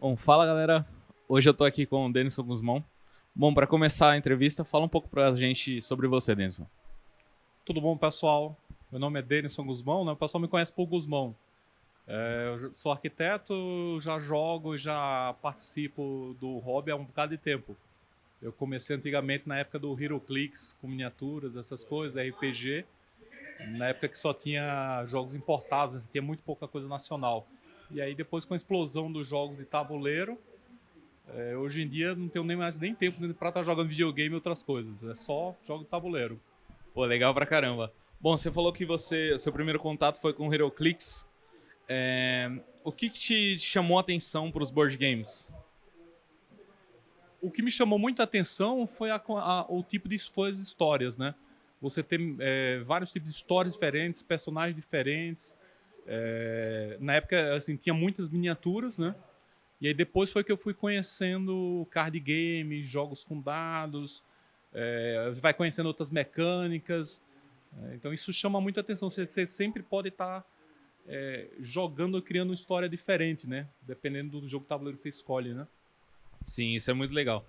Bom, fala galera, hoje eu tô aqui com o Denison Guzmão. Bom, para começar a entrevista, fala um pouco pra gente sobre você, Denison. Tudo bom, pessoal? Meu nome é Denison Guzmão, né? O pessoal me conhece por Guzmão. Eu sou arquiteto, já jogo, já participo do hobby há um bocado de tempo. Eu comecei antigamente na época do HeroClix, com miniaturas, essas coisas, RPG. Na época que só tinha jogos importados, né? Tinha muito pouca coisa nacional. E aí depois com a explosão dos jogos de tabuleiro, hoje em dia não tenho nem mais nem tempo para estar jogando videogame e outras coisas. É só jogo de tabuleiro. Pô, legal pra caramba. Bom, você falou que seu primeiro contato foi com o HeroClix. O que te chamou a atenção pros board games? O que me chamou muita atenção foi o tipo de foi as histórias, né? Você tem vários tipos de histórias diferentes, personagens diferentes. Na época, assim, tinha muitas miniaturas, né? E aí depois foi que eu fui conhecendo card game, jogos com dados, você vai conhecendo outras mecânicas. Então isso chama muita atenção. Você sempre pode estar jogando ou criando uma história diferente, né? Dependendo do jogo tabuleiro que você escolhe, né? Sim, isso é muito legal.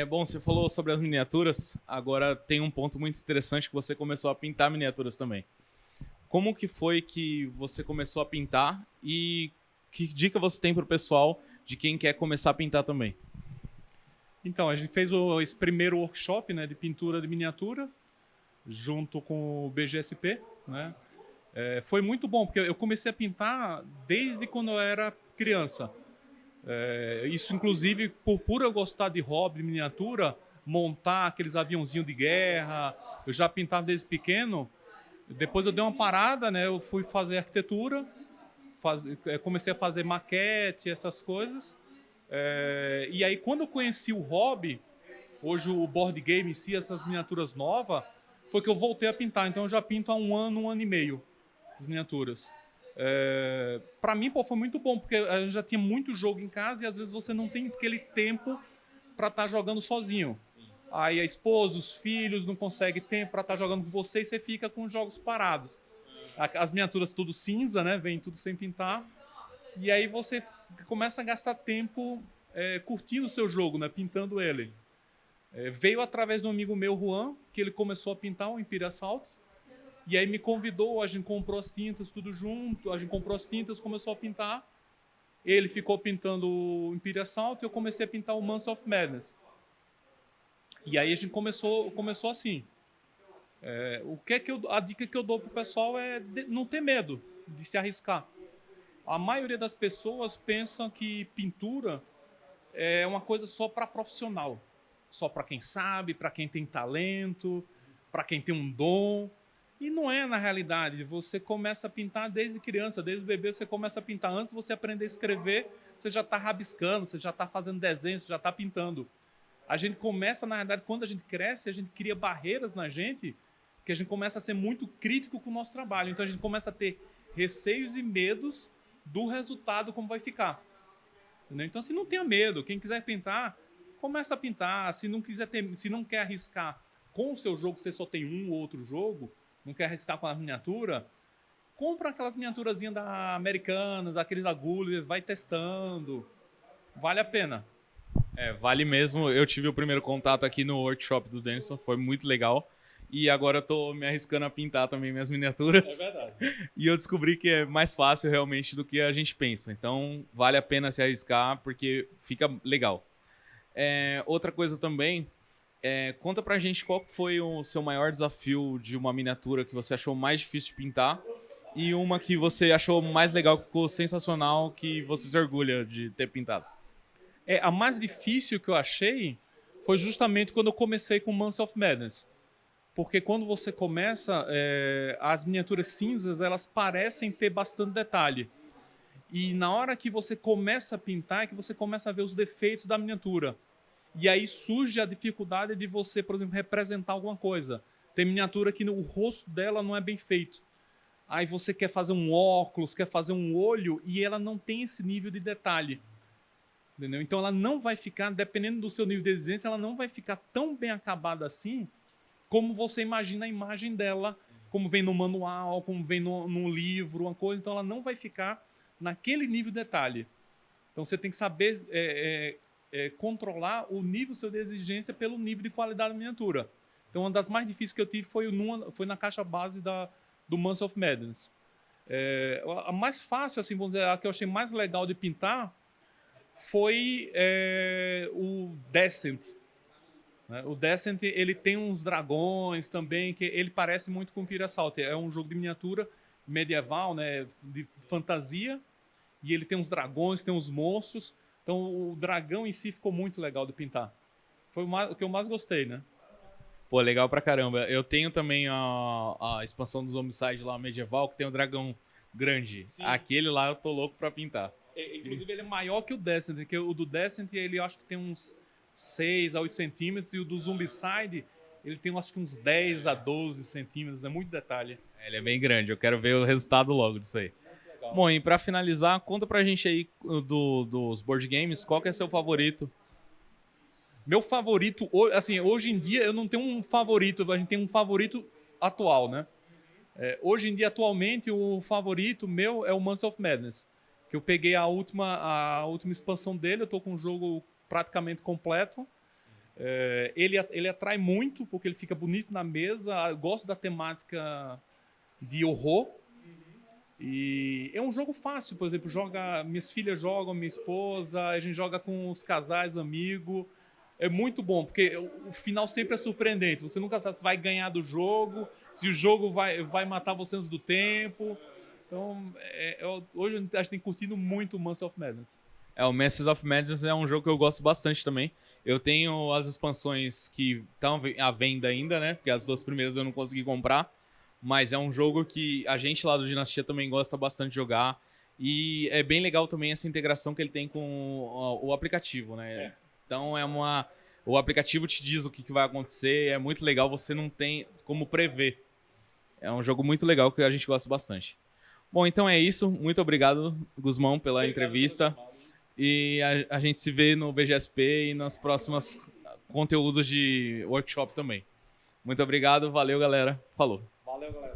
Bom, você falou sobre as miniaturas, agora tem um ponto muito interessante que você começou a pintar miniaturas também. Como que foi que você começou a pintar e que dica você tem pro pessoal de quem quer começar a pintar também? Então, a gente fez esse primeiro workshop, né, de pintura de miniatura, junto com o BGSP, né? Foi muito bom, porque eu comecei a pintar desde quando eu era criança. Isso, inclusive, por eu gostar de hobby, de miniatura, montar aqueles aviãozinhos de guerra, eu já pintava desde pequeno. Depois eu dei uma parada, né? Eu fui fazer arquitetura, comecei a fazer maquete, essas coisas. E aí, quando eu conheci o hobby, hoje o board game em si, essas miniaturas novas, foi que eu voltei a pintar. Então eu já pinto há um ano e meio as miniaturas. Para mim, pô, foi muito bom, porque a gente já tinha muito jogo em casa e às vezes você não tem aquele tempo para estar jogando sozinho. Aí a esposa, os filhos não conseguem tempo para estar jogando com você e você fica com os jogos parados. As miniaturas tudo cinza, né? Vem tudo sem pintar. E aí você começa a gastar tempo curtindo o seu jogo, né? Pintando ele. Veio através de um amigo meu, Juan, que ele começou a pintar o Imperial Assault. E aí me convidou, a gente comprou as tintas tudo junto, a gente comprou as tintas, começou a pintar. Ele ficou pintando o Imperial Assault e eu comecei a pintar o Months of Madness. E aí a gente começou assim. A dica que eu dou pro pessoal é não ter medo de se arriscar. A maioria das pessoas pensam que pintura é uma coisa só para profissional, só para quem sabe, para quem tem talento, para quem tem um dom. E não é na realidade. Você começa a pintar desde criança, desde bebê você começa a pintar. Antes de você aprender a escrever, você já está rabiscando, você já está fazendo desenho, você já está pintando. A gente começa, na realidade, quando a gente cresce, a gente cria barreiras na gente, que a gente começa a ser muito crítico com o nosso trabalho. Então a gente começa a ter receios e medos do resultado como vai ficar. Entendeu? Então, assim, não tenha medo. Quem quiser pintar, começa a pintar. Se não quer arriscar com o seu jogo, você só tem um ou outro jogo, não quer arriscar com a miniatura, compra aquelas miniaturazinhas da Americanas, aqueles da Gulliver, vai testando. Vale a pena. Vale mesmo. Eu tive o primeiro contato aqui no workshop do Denison, foi muito legal. E agora eu tô me arriscando a pintar também minhas miniaturas. É verdade. E eu descobri que é mais fácil realmente do que a gente pensa. Então vale a pena se arriscar porque fica legal. Outra coisa também, conta pra gente qual foi o seu maior desafio de uma miniatura que você achou mais difícil de pintar e uma que você achou mais legal, que ficou sensacional, que você se orgulha de ter pintado. A mais difícil que eu achei foi justamente quando eu comecei com Months of Madness. Porque quando você começa, as miniaturas cinzas, elas parecem ter bastante detalhe. E na hora que você começa a pintar, é que você começa a ver os defeitos da miniatura. E aí surge a dificuldade de você, por exemplo, representar alguma coisa. Tem miniatura que o rosto dela não é bem feito. Aí você quer fazer um óculos, quer fazer um olho, e ela não tem esse nível de detalhe. Entendeu? Então ela não vai ficar, dependendo do seu nível de exigência, ela não vai ficar tão bem acabada assim como você imagina a imagem dela, como vem no manual, como vem no livro, uma coisa. Então ela não vai ficar naquele nível de detalhe. Então você tem que saber controlar o nível seu de exigência pelo nível de qualidade da miniatura. Então uma das mais difíceis que eu tive foi na caixa base do Months of Madness. A mais fácil, assim, vamos dizer, a que eu achei mais legal de pintar foi o Descent. Né? O Descent, ele tem uns dragões também, que ele parece muito com o Imperial Assault. É um jogo de miniatura medieval, né, de fantasia, e ele tem uns dragões, tem uns monstros. Então o dragão em si ficou muito legal de pintar. Foi o que eu mais gostei, né? Pô, legal pra caramba. Eu tenho também a expansão dos Zombicide lá medieval, que tem um dragão grande. Sim. Aquele lá eu tô louco pra pintar. Inclusive ele é maior que o Descent, porque o do Descent ele acho que tem uns 6 a 8 centímetros, e o do Zombicide ele tem acho que uns 10 a 12 centímetros, é muito detalhe. Ele é bem grande, eu quero ver o resultado logo disso aí. Bom, e pra finalizar, conta pra gente aí dos board games, qual que é seu favorito? Meu favorito, assim, hoje em dia eu não tenho um favorito, a gente tem um favorito atual, né? Hoje em dia, atualmente, o favorito meu é o Months of Madness, que eu peguei a última expansão dele, eu tô com o jogo praticamente completo. Ele atrai muito, porque ele fica bonito na mesa, eu gosto da temática de horror. E é um jogo fácil, por exemplo, minhas filhas jogam, minha esposa, a gente joga com os casais, amigos. É muito bom, porque o final sempre é surpreendente. Você nunca sabe se vai ganhar do jogo, se o jogo vai matar você antes do tempo. Então, hoje a gente tem curtido muito o Months of Madness. O Months of Madness é um jogo que eu gosto bastante também. Eu tenho as expansões que estão à venda ainda, né? Porque as 2 primeiras eu não consegui comprar. Mas é um jogo que a gente lá do Dinastia também gosta bastante de jogar. E é bem legal também essa integração que ele tem com o aplicativo, né? Então o aplicativo te diz o que vai acontecer, é muito legal, você não tem como prever. É um jogo muito legal que a gente gosta bastante. Bom, então é isso. Muito obrigado, Guzmão, pela entrevista. E a gente se vê no BGSP e nas próximas conteúdos de workshop também. Muito obrigado, valeu, galera. Falou. Valeu, galera.